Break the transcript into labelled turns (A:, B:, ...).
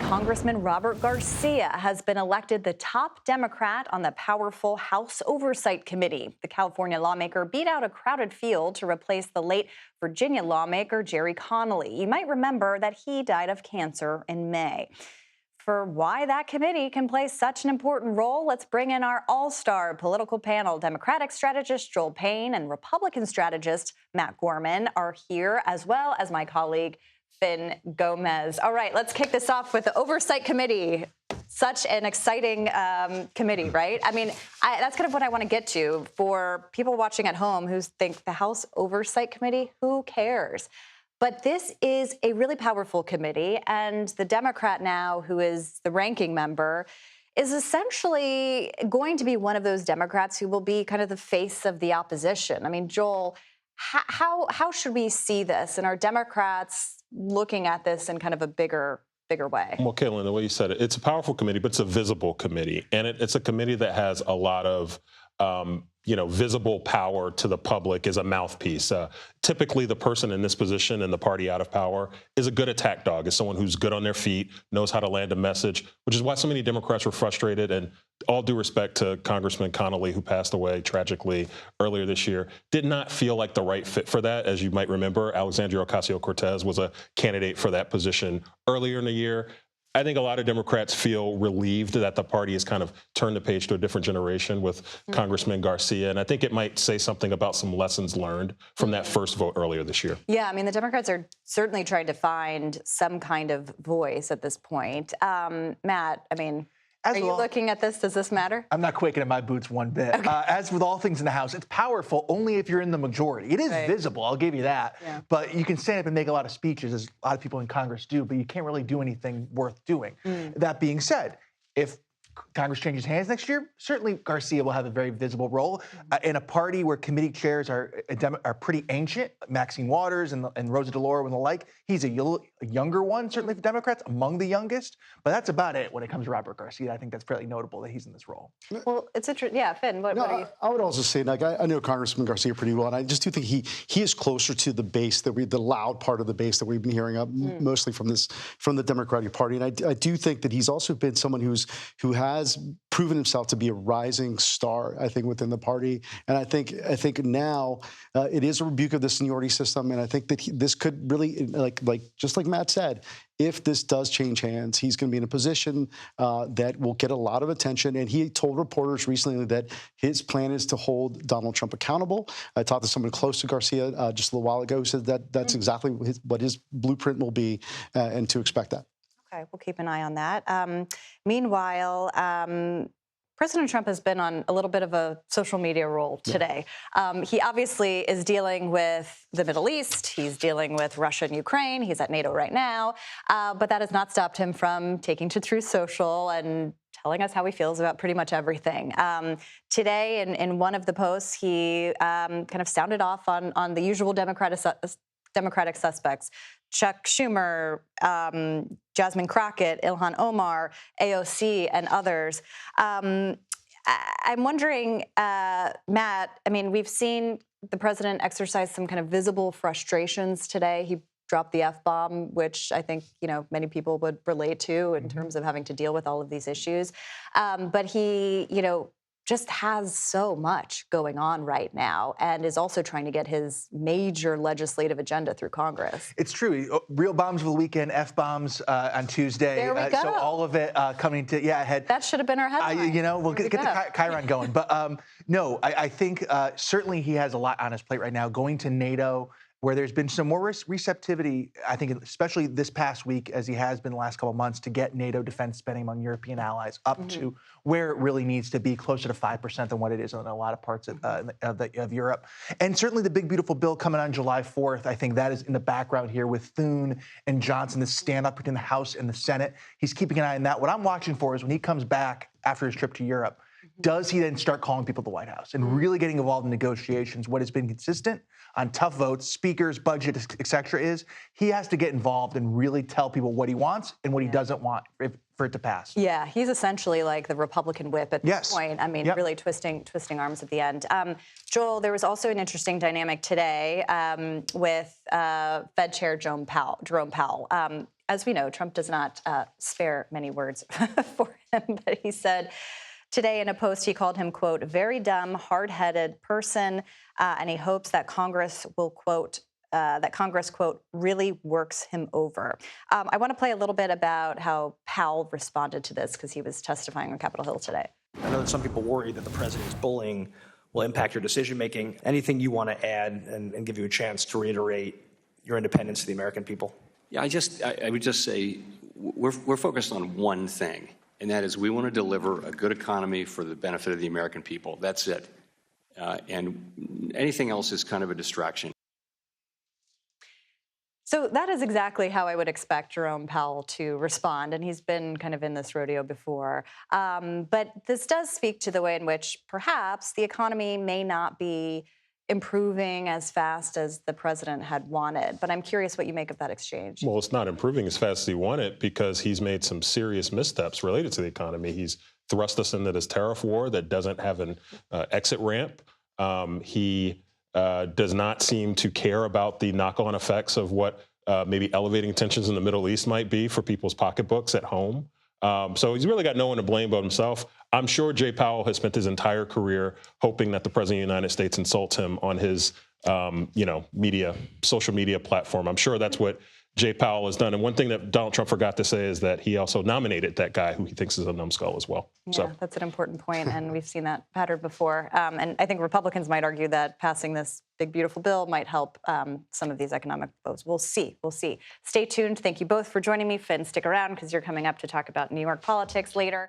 A: Congressman Robert Garcia has been elected the top Democrat on the powerful House Oversight Committee. The California lawmaker beat out a crowded field to replace the late Virginia lawmaker Jerry Connolly. You might remember that he died of cancer in May. For why that committee can play such an important role, let's bring in our all-star political panel. Democratic strategist Joel Payne and Republican strategist Matt Gorman are here, as well as my colleague Fin Gómez. All right, let's kick this off with the Oversight Committee. Such an exciting committee, right? I mean, that's kind of what I want to get to for people watching at home who think the House Oversight Committee, who cares? But this is a really powerful committee, and the Democrat now, who is the ranking member, is essentially going to be one of those Democrats who will be kind of the face of the opposition. I mean, Joel, how should we see this? And are Democrats looking at this in kind of a bigger way?
B: Well, Caitlin, the way you said it, it's a powerful committee, but it's a visible committee. And it's a committee that has a lot of visible power to the public as a mouthpiece. Typically, the person in this position and the party out of power is a good attack dog, is someone who's good on their feet, knows how to land a message, which is why so many Democrats were frustrated. And all due respect to Congressman Connolly, who passed away tragically earlier this year, did not feel like the right fit for that. As you might remember, Alexandria Ocasio-Cortez was a candidate for that position earlier in the year. I think a lot of Democrats feel relieved that the party has kind of turned the page to a different generation with Congressman Garcia. And I think it might say something about some lessons learned from that first vote earlier this year. Yeah,
A: I mean, the Democrats are certainly trying to find some kind of voice at this point. Matt, I mean, are you looking at this? Does this matter?
C: I'm not quaking in my boots one bit. Okay. As with all things in the House, it's powerful only if you're in the majority. It is visible, I'll give you that. Yeah. But you can stand up and make a lot of speeches, as a lot of people in Congress do, but you can't really do anything worth doing. That being said, if Congress changes hands next year, certainly Garcia will have a very visible role. In a party where committee chairs are pretty ancient, Maxine Waters and Rosa DeLauro and the like, he's a younger one, certainly for Democrats, among the youngest. But that's about it when it comes to Robert Garcia. I think that's fairly notable that he's in this role.
A: Well, it's interesting. Yeah, Finn, what are you?
D: I would also say, like, I know Congressman Garcia pretty well, and I just do think he is closer to the base, the loud part of the base that we've been hearing mostly from the Democratic Party. And I do think that he's also been someone who has proven himself to be a rising star, I think, within the party. And I think now it is a rebuke of the seniority system. And I think that this could really, like just like Matt said, if this does change hands, he's going to be in a position that will get a lot of attention. And he told reporters recently that his plan is to hold Donald Trump accountable. I talked to someone close to Garcia just a little while ago who said that that's exactly what his blueprint will be, and to expect that.
A: Okay, we'll keep an eye on that. Meanwhile, President Trump has been on a little bit of a social media roll today. He obviously is dealing with the Middle East. He's dealing with Russia and Ukraine. He's at NATO right now. But that has not stopped him from taking to Truth Social and telling us how he feels about pretty much everything. Today, in one of the posts, he kind of sounded off on the usual Democratic suspects: Chuck Schumer, Jasmine Crockett, Ilhan Omar, AOC, and others. I'm wondering, Matt, I mean, we've seen the president exercise some kind of visible frustrations today. He dropped the F-bomb, which I think, many people would relate to in terms of having to deal with all of these issues. But he, just has so much going on right now and is also trying to get his major legislative agenda through Congress.
C: It's true. Real bombs for the weekend, F-bombs on Tuesday.
A: There we go.
C: So all of it coming to, ahead.
A: That should have been our headline.
C: We'll get the Chiron going. But no, I think certainly he has a lot on his plate right now. Going to NATO, where there's been some more receptivity, I think, especially this past week, as he has been the last couple of months, to get NATO defense spending among European allies up to where it really needs to be, closer to 5% than what it is in a lot of parts of Europe. And certainly the big, beautiful bill coming on July 4th, I think that is in the background here with Thune and Johnson, the standoff between the House and the Senate. He's keeping an eye on that. What I'm watching for is when he comes back after his trip to Europe, does he then start calling people to the White House and really getting involved in negotiations? What has been consistent on tough votes, speakers, budget, et cetera, is he has to get involved and really tell people what he wants and what he doesn't want for it to pass.
A: Yeah, he's essentially like the Republican whip at this point. I mean, really twisting arms at the end. Joel, there was also an interesting dynamic today with Fed Chair Jerome Powell. as we know, Trump does not spare many words for him, but he said today in a post, he called him, quote, very dumb, hard-headed person, and he hopes that Congress will, quote, quote, really works him over. I want to play a little bit about how Powell responded to this because he was testifying on Capitol Hill today.
E: I know that some people worry that the president's bullying will impact your decision-making. Anything you want to add and give you a chance to reiterate your independence to the American people?
F: Yeah, I would just say we're focused on one thing, and that is we want to deliver a good economy for the benefit of the American people. That's it. And anything else is kind of a distraction.
A: So that is exactly how I would expect Jerome Powell to respond, and he's been kind of in this rodeo before. But this does speak to the way in which perhaps the economy may not be improving as fast as the president had wanted. But I'm curious what you make of that exchange.
B: Well, it's not improving as fast as he wanted because he's made some serious missteps related to the economy. He's thrust us into this tariff war that doesn't have an exit ramp. He does not seem to care about the knock-on effects of what maybe elevating tensions in the Middle East might be for people's pocketbooks at home. So he's really got no one to blame but himself. I'm sure Jay Powell has spent his entire career hoping that the president of the United States insults him on his, social media platform. I'm sure that's what Jay Powell has done. And one thing that Donald Trump forgot to say is that he also nominated that guy who he thinks is a numbskull as well.
A: Yeah,
B: so
A: that's an important point, and we've seen that pattern before. And I think Republicans might argue that passing this big, beautiful bill might help some of these economic votes. We'll see. We'll see. Stay tuned. Thank you both for joining me. Fin, stick around because you're coming up to talk about New York politics later.